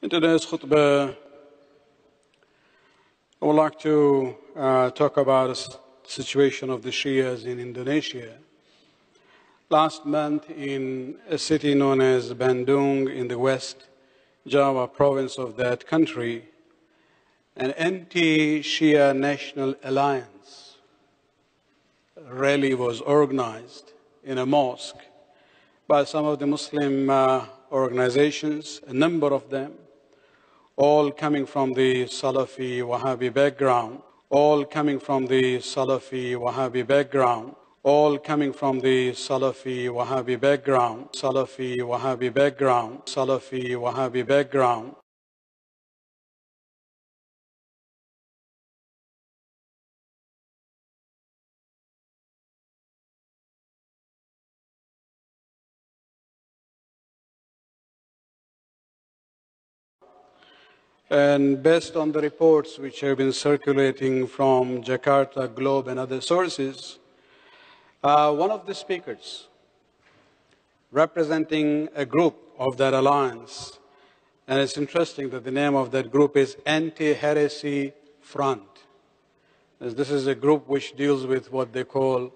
In today's khutbah, I would like to talk about the situation of the Shias in Indonesia. Last month, in a city known as Bandung in the West Java province of that country, an anti-Shia National Alliance rally was organized in a mosque by some of the Muslim organizations, a number of them, all coming from the Salafi Wahhabi background, all coming from the Salafi Wahhabi background, all coming from the Salafi Wahhabi background, Salafi Wahhabi background, Salafi Wahhabi background. And based on the reports which have been circulating from Jakarta, Globe, and other sources, one of the speakers representing a group of that alliance, and it's interesting that the name of that group is Anti-Heresy Front. As this is a group which deals with what they call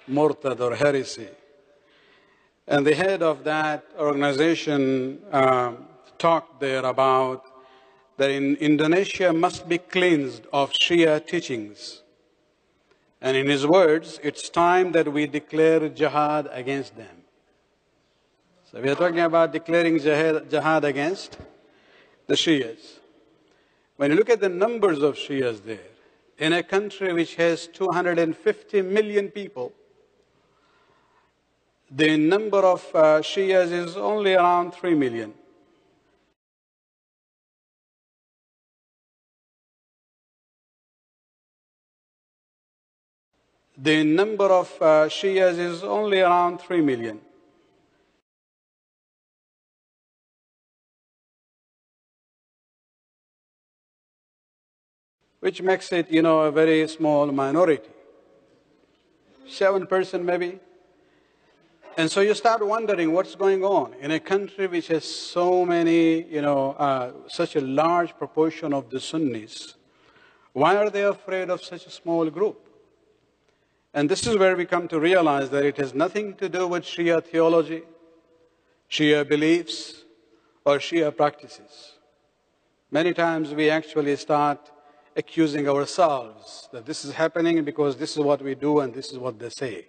murtad or heresy. And the head of that organization talked there about that in Indonesia must be cleansed of Shia teachings. And in his words, it's time that we declare jihad against them. So we are talking about declaring jihad against the Shias. When you look at the numbers of Shias there, in a country which has 250 million people, the number of Shias is only around 3 million. The number of Shias is only around 3 million. Which makes it, a very small minority. 7% maybe. And so you start wondering what's going on in a country which has so many, such a large proportion of the Sunnis. Why are they afraid of such a small group? And this is where we come to realize that it has nothing to do with Shia theology, Shia beliefs, or Shia practices. Many times we actually start accusing ourselves that this is happening because this is what we do and this is what they say.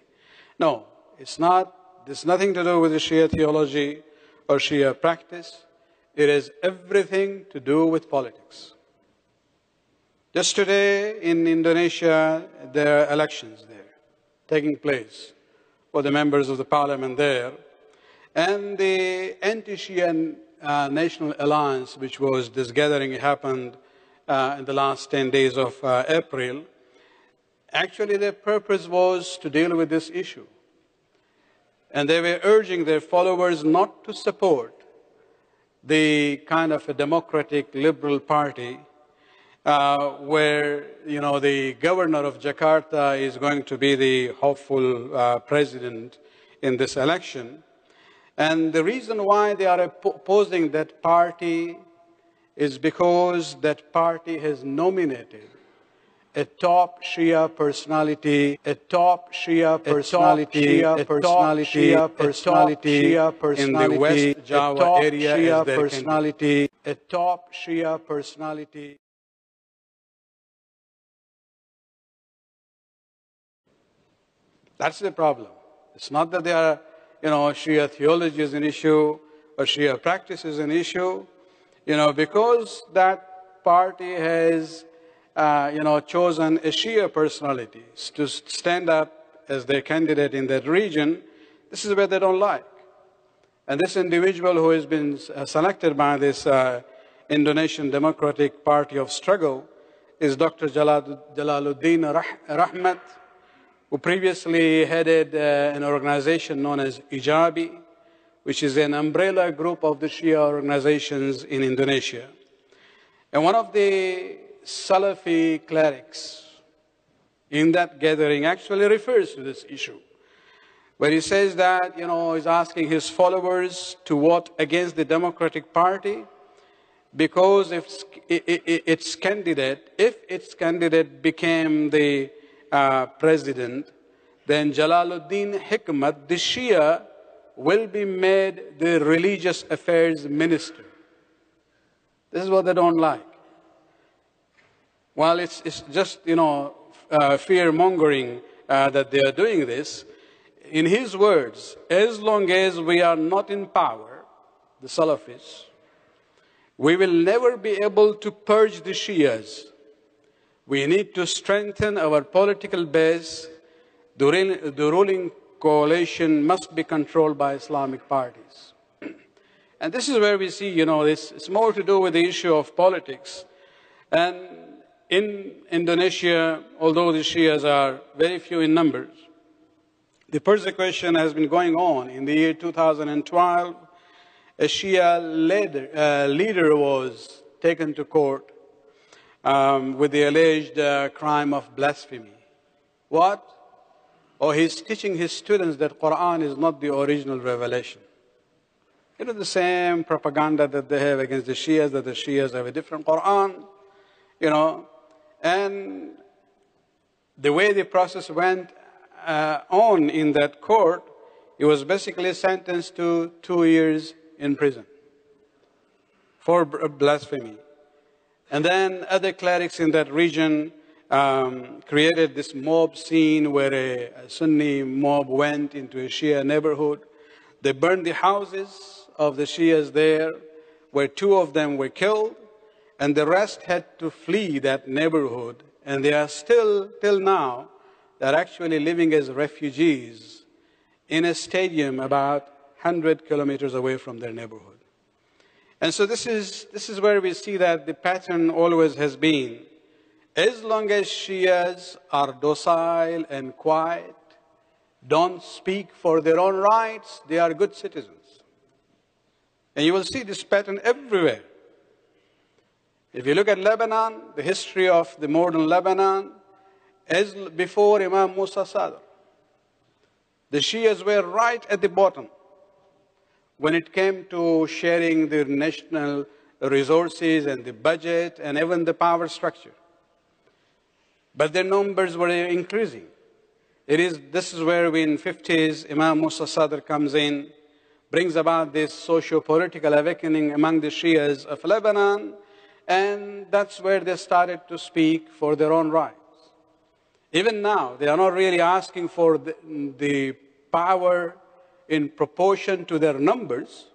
No, it's not. There's nothing to do with the Shia theology or Shia practice. It has everything to do with politics. Just today in Indonesia, there are elections there taking place for the members of the parliament there. And the anti-Shia National Alliance, which was this gathering, happened in the last 10 days of April. Actually, their purpose was to deal with this issue. And they were urging their followers not to support the kind of a democratic liberal party where, the governor of Jakarta is going to be the hopeful president in this election. And the reason why they are opposing that party is because that party has nominated a top Shia personality, in the West Java area as their candidate. A top Shia personality. That's the problem. It's not that there are, Shia theology is an issue or Shia practice is an issue, because that party has, chosen a Shia personality to stand up as their candidate in that region. This is where they don't like. And this individual who has been selected by this Indonesian Democratic Party of Struggle is Dr. Jalaludin Rakhmat, who previously headed an organization known as Ijabi, which is an umbrella group of the Shia organizations in Indonesia. And one of the Salafi clerics in that gathering actually refers to this issue, where he says that, he's asking his followers to vote against the Democratic Party because if its candidate became the president, then Jalaludin Hikmat, the Shia, will be made the religious affairs minister. This is what they don't like. Well, it's just, fear-mongering that they are doing this. In his words, as long as we are not in power, the Salafis, we will never be able to purge the Shias. We need to strengthen our political base. The ruling coalition must be controlled by Islamic parties. And this is where we see, it's more to do with the issue of politics. And in Indonesia, although the Shias are very few in numbers, the persecution has been going on. In the year 2012, a Shia leader was taken to court with the alleged crime of blasphemy. What? Oh, he's teaching his students that Quran is not the original revelation. The same propaganda that they have against the Shias, that the Shias have a different Quran, and the way the process went on in that court, he was basically sentenced to 2 years in prison for blasphemy. And then other clerics in that region created this mob scene where a Sunni mob went into a Shia neighborhood. They burned the houses of the Shias there, where 2 of them were killed, and the rest had to flee that neighborhood. And they are still, till now, they're actually living as refugees in a stadium about 100 kilometers away from their neighborhood. And so this is where we see that the pattern always has been, as long as Shias are docile and quiet, don't speak for their own rights, they are good citizens. And you will see this pattern everywhere. If you look at Lebanon, the history of the modern Lebanon, as before Imam Musa Sadr, the Shias were right at the bottom when it came to sharing their national resources and the budget and even the power structure. But their numbers were increasing. This is where in the 50s, Imam Musa Sadr comes in, brings about this socio-political awakening among the Shias of Lebanon, and that's where they started to speak for their own rights. Even now, they are not really asking for the power in proportion to their numbers.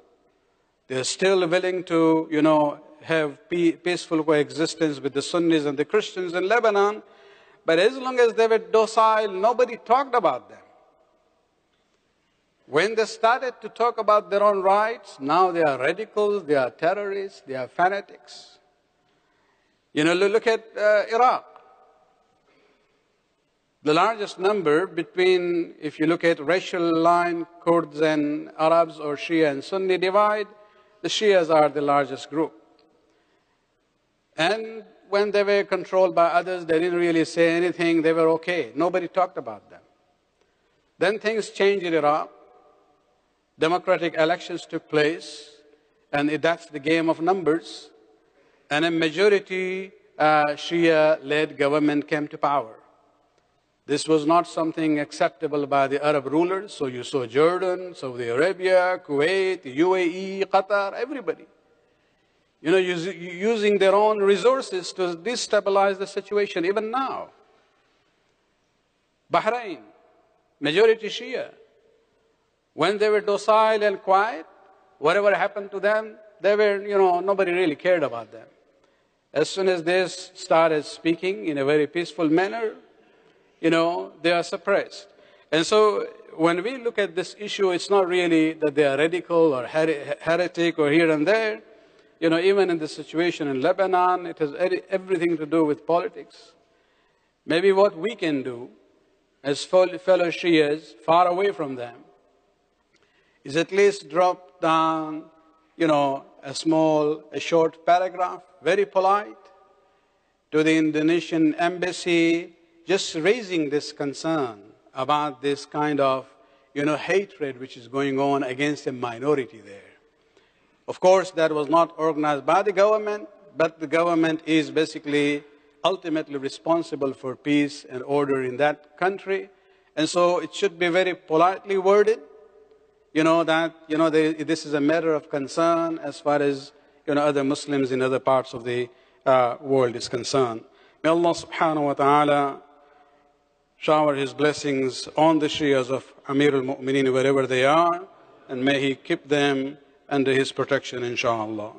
They're still willing to, have peaceful coexistence with the Sunnis and the Christians in Lebanon. But as long as they were docile, nobody talked about them. When they started to talk about their own rights, now they are radicals, they are terrorists, they are fanatics. Look at Iraq. The largest number between, if you look at racial line, Kurds and Arabs, or Shia and Sunni divide, the Shias are the largest group. And when they were controlled by others, they didn't really say anything, they were okay. Nobody talked about them. Then things changed in Iraq. Democratic elections took place, and that's the game of numbers. And a majority Shia-led government came to power. This was not something acceptable by the Arab rulers. So you saw Jordan, Saudi Arabia, Kuwait, UAE, Qatar, everybody. Using their own resources to destabilize the situation, even now. Bahrain, majority Shia. When they were docile and quiet, whatever happened to them, they were, nobody really cared about them. As soon as they started speaking in a very peaceful manner, they are suppressed. And so when we look at this issue, it's not really that they are radical or heretic or here and there. Even in the situation in Lebanon, it has everything to do with politics. Maybe what we can do as fellow Shias, far away from them, is at least drop down, a short paragraph, very polite, to the Indonesian embassy, just raising this concern about this kind of, hatred which is going on against a minority there. Of course, that was not organized by the government, but the government is basically ultimately responsible for peace and order in that country. And so it should be very politely worded, this is a matter of concern as far as, other Muslims in other parts of the world is concerned. May Allah subhanahu wa ta'ala shower His blessings on the Shias of Amir al-Mu'mineen wherever they are, and may He keep them under His protection, inshaAllah.